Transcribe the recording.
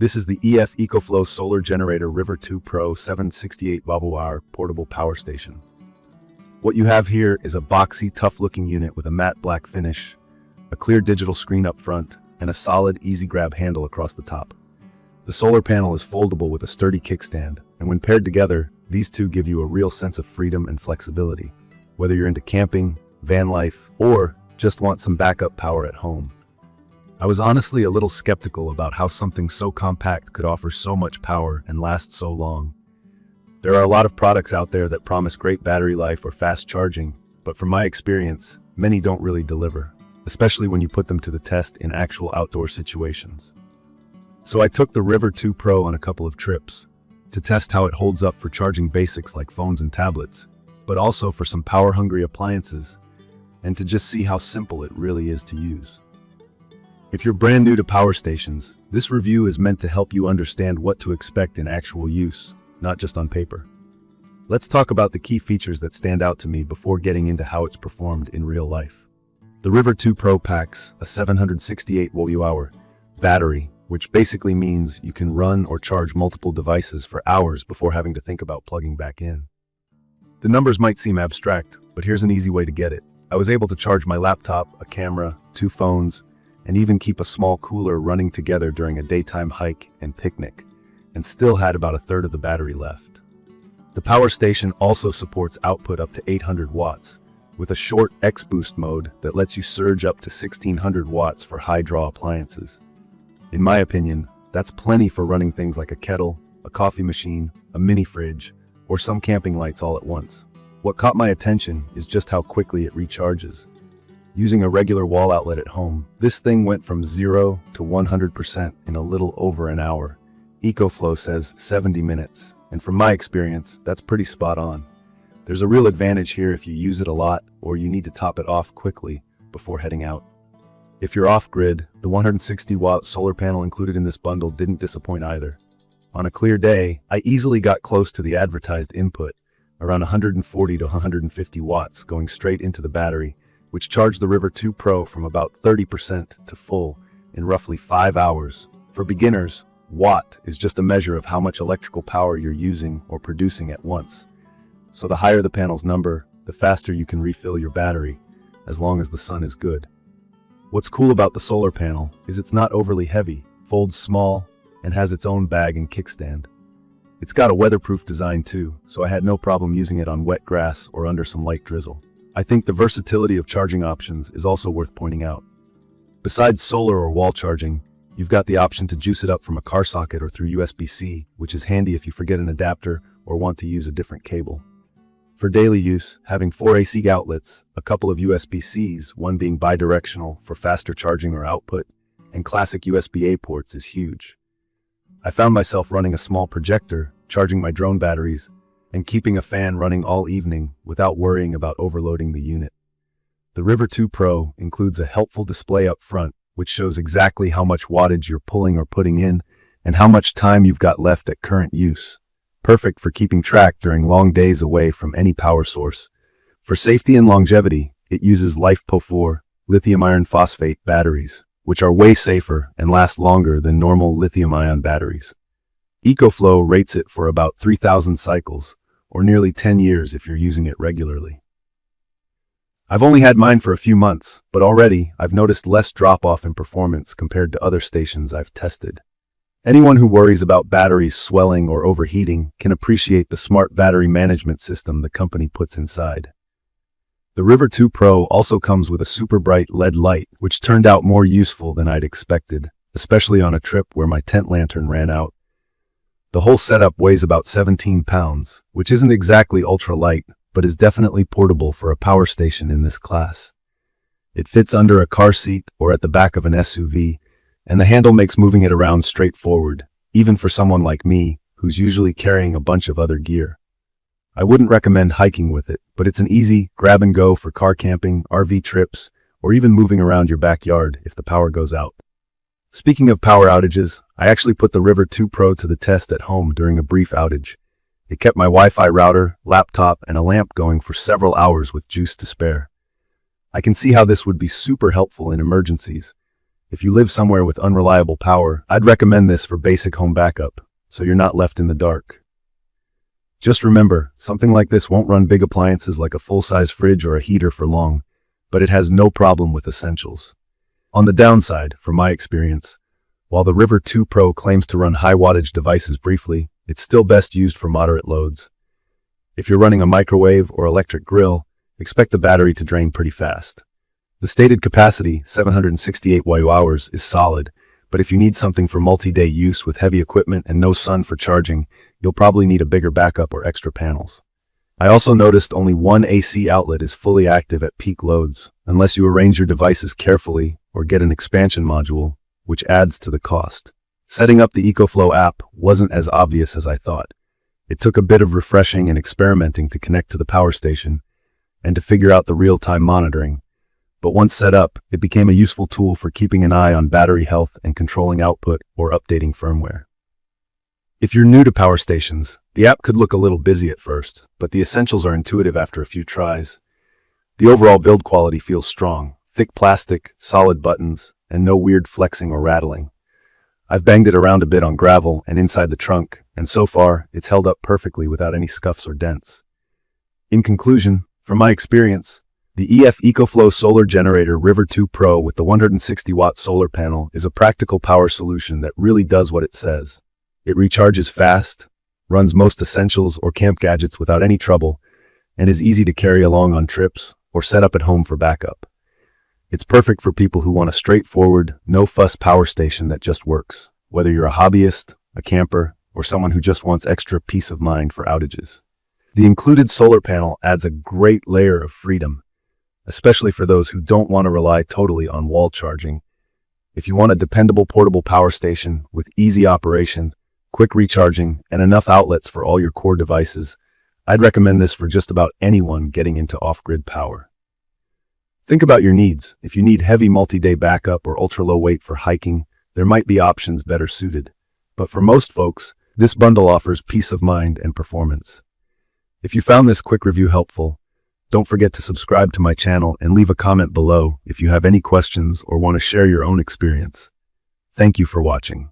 This is the ECOFLOW Solar Generator River 2 Pro 768 kWh portable power station. What you have here is a boxy, tough-looking unit with a matte black finish, a clear digital screen up front, and a solid, easy-grab handle across the top. The solar panel is foldable with a sturdy kickstand, and when paired together, these two give you a real sense of freedom and flexibility, whether you're into camping, van life, or just want some backup power at home. I was honestly a little skeptical about how something so compact could offer so much power and last so long. There are a lot of products out there that promise great battery life or fast charging, but from my experience, many don't really deliver, especially when you put them to the test in actual outdoor situations. So I took the River 2 Pro on a couple of trips to test how it holds up for charging basics like phones and tablets, but also for some power-hungry appliances, and to just see how simple it really is to use. If you're brand new to power stations, this review is meant to help you understand what to expect in actual use, not just on paper. Let's talk about the key features that stand out to me before getting into how it's performed in real life. The River 2 Pro packs a 768 kWh battery, which basically means you can run or charge multiple devices for hours before having to think about plugging back in. The numbers might seem abstract, but here's an easy way to get it. I was able to charge my laptop, a camera, 2 phones, and even keep a small cooler running together during a daytime hike and picnic, and still had about a third of the battery left. The power station also supports output up to 800 watts, with a short X-Boost mode that lets you surge up to 1600 watts for high-draw appliances. In my opinion, that's plenty for running things like a kettle, a coffee machine, a mini fridge, or some camping lights all at once. What caught my attention is just how quickly it recharges. Using a regular wall outlet at home, this thing went from 0 to 100% in a little over an hour. ECOFLOW says 70 minutes, and from my experience, that's pretty spot on. There's a real advantage here if you use it a lot or you need to top it off quickly before heading out. If you're off-grid, the 160-watt solar panel included in this bundle didn't disappoint either. On a clear day, I easily got close to the advertised input, around 140 to 150 watts going straight into the battery, which charged the River 2 Pro from about 30% to full in roughly 5 hours. For beginners, watt is just a measure of how much electrical power you're using or producing at once. So the higher the panel's number, the faster you can refill your battery, as long as the sun is good. What's cool about the solar panel is it's not overly heavy, folds small, and has its own bag and kickstand. It's got a weatherproof design too, so I had no problem using it on wet grass or under some light drizzle. I think the versatility of charging options is also worth pointing out. Besides solar or wall charging, you've got the option to juice it up from a car socket or through USB-C, which is handy if you forget an adapter or want to use a different cable. For daily use, having 4 AC outlets, a couple of USB-Cs, one being bidirectional for faster charging or output, and classic USB-A ports is huge. I found myself running a small projector, charging my drone batteries, and keeping a fan running all evening without worrying about overloading the unit. The River 2 Pro includes a helpful display up front, which shows exactly how much wattage you're pulling or putting in, and how much time you've got left at current use. Perfect for keeping track during long days away from any power source. For safety and longevity, it uses LiFePO4 lithium iron phosphate batteries, which are way safer and last longer than normal lithium-ion batteries. ECOFLOW rates it for about 3,000 cycles, or nearly 10 years if you're using it regularly. I've only had mine for a few months, but already I've noticed less drop-off in performance compared to other stations I've tested. Anyone who worries about batteries swelling or overheating can appreciate the smart battery management system the company puts inside. The River 2 Pro also comes with a super bright LED light, which turned out more useful than I'd expected, especially on a trip where my tent lantern ran out. The whole setup weighs about 17 pounds, which isn't exactly ultra-light, but is definitely portable for a power station in this class. It fits under a car seat or at the back of an SUV, and the handle makes moving it around straightforward, even for someone like me, who's usually carrying a bunch of other gear. I wouldn't recommend hiking with it, but it's an easy grab-and-go for car camping, RV trips, or even moving around your backyard if the power goes out. Speaking of power outages, I actually put the River 2 Pro to the test at home during a brief outage. It kept my Wi-Fi router, laptop, and a lamp going for several hours with juice to spare. I can see how this would be super helpful in emergencies, If you live somewhere with unreliable power, I'd recommend this for basic home backup, so you're not left in the dark. Just remember, something like this won't run big appliances like a full-size fridge or a heater for long, but it has no problem with essentials. On the downside, from my experience, while the River 2 Pro claims to run high-wattage devices briefly, it's still best used for moderate loads. If you're running a microwave or electric grill, expect the battery to drain pretty fast. The stated capacity, 768 watt-hours, is solid, but if you need something for multi-day use with heavy equipment and no sun for charging, you'll probably need a bigger backup or extra panels. I also noticed only one AC outlet is fully active at peak loads, unless you arrange your devices carefully or get an expansion module, which adds to the cost. Setting up the ECOFLOW app wasn't as obvious as I thought. It took a bit of refreshing and experimenting to connect to the power station and to figure out the real-time monitoring. But once set up, it became a useful tool for keeping an eye on battery health and controlling output or updating firmware. If you're new to power stations, the app could look a little busy at first, but the essentials are intuitive after a few tries. The overall build quality feels strong, thick plastic, solid buttons, and no weird flexing or rattling. I've banged it around a bit on gravel and inside the trunk, and so far, it's held up perfectly without any scuffs or dents. In conclusion, from my experience, the ECOFLOW solar generator River 2 Pro with the 160-watt solar panel is a practical power solution that really does what it says. It recharges fast, runs most essentials or camp gadgets without any trouble, and is easy to carry along on trips or set up at home for backup. It's perfect for people who want a straightforward, no-fuss power station that just works, whether you're a hobbyist, a camper, or someone who just wants extra peace of mind for outages. The included solar panel adds a great layer of freedom, especially for those who don't want to rely totally on wall charging. If you want a dependable portable power station with easy operation, quick recharging, and enough outlets for all your core devices, I'd recommend this for just about anyone getting into off-grid power. Think about your needs. If you need heavy multi-day backup or ultra-low weight for hiking, there might be options better suited. But for most folks, this bundle offers peace of mind and performance. If you found this quick review helpful, don't forget to subscribe to my channel and leave a comment below if you have any questions or want to share your own experience. Thank you for watching.